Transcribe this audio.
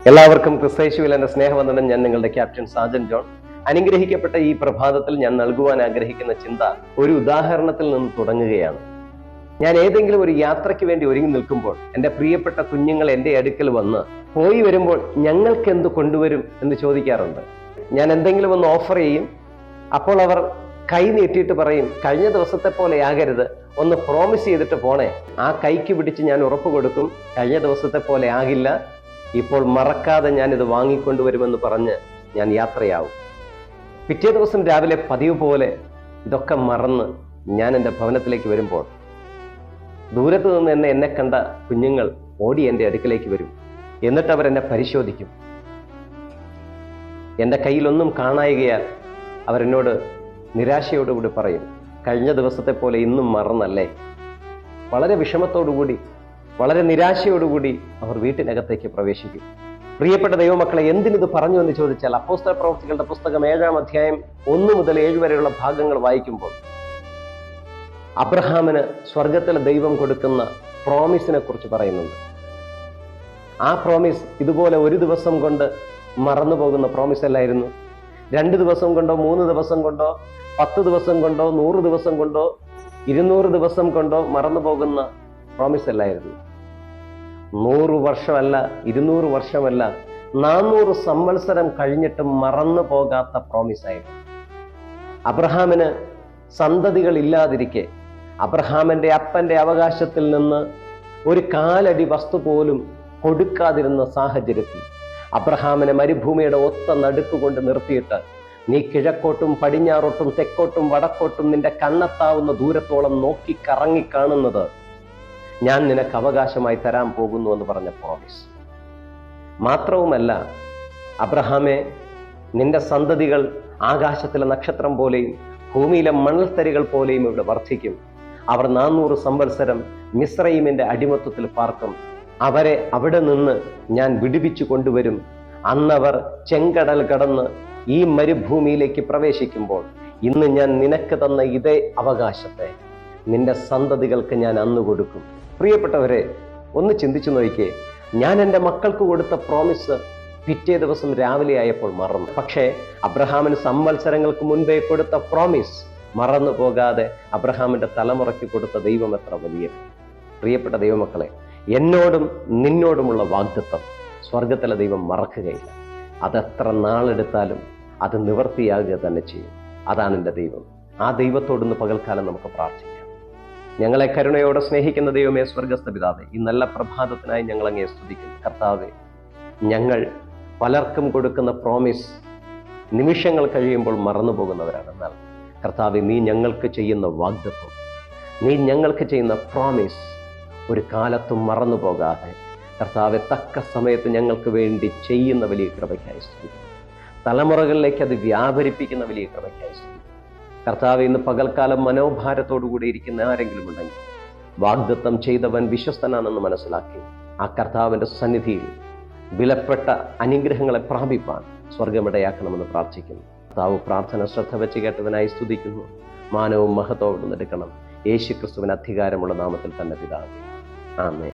എല്ലാവർക്കും ക്രിസ്തയേശുവിൽ എന്റെ സ്നേഹവന്ദനം. ഞാൻ നിങ്ങളുടെ ക്യാപ്റ്റൻ സാജൻ ജോൺ. അനുഗ്രഹിക്കപ്പെട്ട ഈ പ്രഭാതത്തിൽ ഞാൻ നൽകുവാൻ ആഗ്രഹിക്കുന്ന ചിന്ത ഒരു ഉദാഹരണത്തിൽ നിന്ന് തുടങ്ങുകയാണ്. ഞാൻ ഏതെങ്കിലും ഒരു യാത്രയ്ക്ക് വേണ്ടി ഒരുങ്ങി നിൽക്കുമ്പോൾ എൻ്റെ പ്രിയപ്പെട്ട കുഞ്ഞുങ്ങൾ എൻ്റെ അടുക്കൽ വന്ന് പോയി വരുമ്പോൾ ഞങ്ങൾക്ക് എന്ത് കൊണ്ടുവരും എന്ന് ചോദിക്കാറുണ്ട്. ഞാൻ എന്തെങ്കിലും ഒന്ന് ഓഫർ ചെയ്യും. അപ്പോൾ അവർ കൈ നീട്ടിയിട്ട് പറയും, കഴിഞ്ഞ ദിവസത്തെ പോലെ ആകരുത്, ഒന്ന് പ്രോമിസ് ചെയ്തിട്ട് പോണേ. ആ കൈക്ക് പിടിച്ച് ഞാൻ ഉറപ്പ് കൊടുക്കും, കഴിഞ്ഞ ദിവസത്തെ പോലെ ആകില്ല, ഇപ്പോൾ മറക്കാതെ ഞാൻ ഇത് വാങ്ങിക്കൊണ്ടുവരുമെന്ന് പറഞ്ഞ് ഞാൻ യാത്രയാവും. പിറ്റേ ദിവസം രാവിലെ പതിവ് പോലെ ഇതൊക്കെ മറന്ന് ഞാൻ എൻ്റെ ഭവനത്തിലേക്ക് വരുമ്പോൾ ദൂരത്ത് നിന്ന് എന്നെ കണ്ട കുഞ്ഞുങ്ങൾ ഓടി എൻ്റെ അടുക്കിലേക്ക് വരും. എന്നിട്ട് അവരെന്നെ പരിശോധിക്കും. എൻ്റെ കയ്യിലൊന്നും കാണായികയാൽ അവരെന്നോട് നിരാശയോടുകൂടി പറയും, കഴിഞ്ഞ ദിവസത്തെ പോലെ ഇന്നും മറന്നല്ലേ. വളരെ വിഷമത്തോടുകൂടി, വളരെ നിരാശയോടുകൂടി അവർ വീട്ടിനകത്തേക്ക് പ്രവേശിക്കും. പ്രിയപ്പെട്ട ദൈവമക്കളെ, എന്തിനിത് പറഞ്ഞു എന്ന് ചോദിച്ചാൽ, അപ്പോസ്തല പ്രവൃത്തികളുടെ പുസ്തകം 7-ാം അധ്യായം 1 മുതൽ 7 വരെയുള്ള ഭാഗങ്ങൾ വായിക്കുമ്പോൾ അബ്രഹാമിന് സ്വർഗത്തിലെ ദൈവം കൊടുക്കുന്ന പ്രോമിസിനെ കുറിച്ച് പറയുന്നുണ്ട്. ആ പ്രോമിസ് ഇതുപോലെ ഒരു ദിവസം കൊണ്ട് മറന്നു പോകുന്ന പ്രോമിസ് അല്ലായിരുന്നു. 2 ദിവസം കൊണ്ടോ 3 ദിവസം കൊണ്ടോ 10 ദിവസം കൊണ്ടോ 100 ദിവസം കൊണ്ടോ 200 ദിവസം കൊണ്ടോ മറന്നു പോകുന്ന പ്രോമിസ് അല്ലായിരുന്നു. 100 വർഷമല്ല, 200 വർഷമല്ല, 400 സംവത്സരം കഴിഞ്ഞിട്ടും മറന്നു പോകാത്ത പ്രോമിസ് ആയിരുന്നു. അബ്രഹാമിന് സന്തതികൾ ഇല്ലാതിരിക്കെ, അബ്രഹാമിന്റെ അപ്പന്റെ അവകാശത്തിൽ നിന്ന് ഒരു കാലടി വസ്തു പോലും കൊടുക്കാതിരുന്ന സാഹചര്യത്തിൽ അബ്രഹാമിനെ മരുഭൂമിയുടെ ഒത്ത നടുക്കുകൊണ്ട് നിർത്തിയിട്ട്, നീ കിഴക്കോട്ടും പടിഞ്ഞാറോട്ടും തെക്കോട്ടും വടക്കോട്ടും നിന്റെ കണ്ണെത്താവുന്ന ദൂരത്തോളം നോക്കി കറങ്ങി കാണുന്നത് ഞാൻ നിനക്ക് അവകാശമായി തരാൻ പോകുന്നു എന്ന് പറഞ്ഞ പ്രോമിസ്. മാത്രവുമല്ല, അബ്രഹാമേ, നിന്റെ സന്തതികൾ ആകാശത്തിലെ നക്ഷത്രം പോലെയും ഭൂമിയിലെ മണൽത്തരികൾ പോലെയും ഇവിടെ വർദ്ധിക്കും. അവർ 400 സംവത്സരം മിസ്രയീമിന്റെ അടിമത്വത്തിൽ പാർക്കും. അവരെ അവിടെ നിന്ന് ഞാൻ വിടുവിച്ചു കൊണ്ടുവരും. അന്നവർ ചെങ്കടൽ കടന്ന് ഈ മരുഭൂമിയിലേക്ക് പ്രവേശിക്കുമ്പോൾ ഇന്ന് ഞാൻ നിനക്ക് തന്ന ഇതേ അവകാശത്തെ നിന്റെ സന്തതികൾക്ക് ഞാൻ അന്ന് കൊടുക്കും. പ്രിയപ്പെട്ടവരെ, ഒന്ന് ചിന്തിച്ചു നോക്കിയേ. ഞാൻ എൻ്റെ മക്കൾക്ക് കൊടുത്ത പ്രോമിസ് പിറ്റേ ദിവസം രാവിലെ ആയപ്പോൾ മറന്നു. പക്ഷേ അബ്രഹാമിന് സംവത്സരങ്ങൾക്ക് മുൻപേ കൊടുത്ത പ്രോമിസ് മറന്നു പോകാതെ അബ്രഹാമിന്റെ തലമുറയ്ക്ക് കൊടുത്ത ദൈവം എത്ര വലിയത്. പ്രിയപ്പെട്ട ദൈവമക്കളെ, എന്നോടും നിന്നോടുമുള്ള വാഗ്ദത്തം സ്വർഗത്തിലെ ദൈവം മറക്കുകയില്ല. അതെത്ര നാളെടുത്താലും അത് നിവർത്തിയാകുക തന്നെ ചെയ്യും. അതാണ് എൻ്റെ ദൈവം. ആ ദൈവത്തോടൊന്ന് പകൽക്കാലം നമുക്ക് പ്രാർത്ഥിക്കാം. ഞങ്ങളെ കരുണയോടെ സ്നേഹിക്കുന്ന ദൈവമേ, സ്വർഗസ്ഥ പിതാവേ, ഈ നല്ല പ്രഭാതത്തിനായി ഞങ്ങൾ അങ്ങേ സ്തുതിക്കുന്നു. കർത്താവേ, ഞങ്ങൾ പലർക്കും കൊടുക്കുന്ന പ്രോമിസ് നിമിഷങ്ങൾ കഴിയുമ്പോൾ മറന്നു പോകുന്നവരാണ്. എന്നാൽ കർത്താവേ, നീ ഞങ്ങൾക്ക് ചെയ്യുന്ന വാഗ്ദത്തം, നീ ഞങ്ങൾക്ക് ചെയ്യുന്ന പ്രോമിസ് ഒരു കാലത്തും മറന്നു പോകാതെ കർത്താവെ തക്ക സമയത്ത് ഞങ്ങൾക്ക് വേണ്ടി ചെയ്യുന്ന വലിയ കൃപയ്ക്കായി സ്തുതിക്കുന്നു. തലമുറകളിലേക്ക് അത് വ്യാപരിപ്പിക്കുന്ന വലിയ കൃപയ്ക്കായി സ്തുതിക്കുന്നു. കർത്താവ്, ഇന്ന് പകൽക്കാലം മനോഭാരത്തോടുകൂടി ഇരിക്കുന്ന ആരെങ്കിലും ഉണ്ടെങ്കിൽ, വാഗ്ദത്തം ചെയ്തവൻ വിശ്വസ്തനാണെന്ന് മനസ്സിലാക്കി ആ കർത്താവിൻ്റെ സന്നിധിയിൽ വിലപ്പെട്ട അനുഗ്രഹങ്ങളെ പ്രാപിപ്പാൻ സ്വർഗമിടയാക്കണമെന്ന് പ്രാർത്ഥിക്കുന്നു. കർത്താവ് പ്രാർത്ഥന ശ്രദ്ധ വെച്ച് കേട്ടതിനായി സ്തുതിക്കുന്നു. മാനവും മഹത്വവും എടുക്കണം. യേശു ക്രിസ്തുവിന് അധികാരമുള്ള നാമത്തിൽ തന്നെ പിതാവേ, ആമേൻ.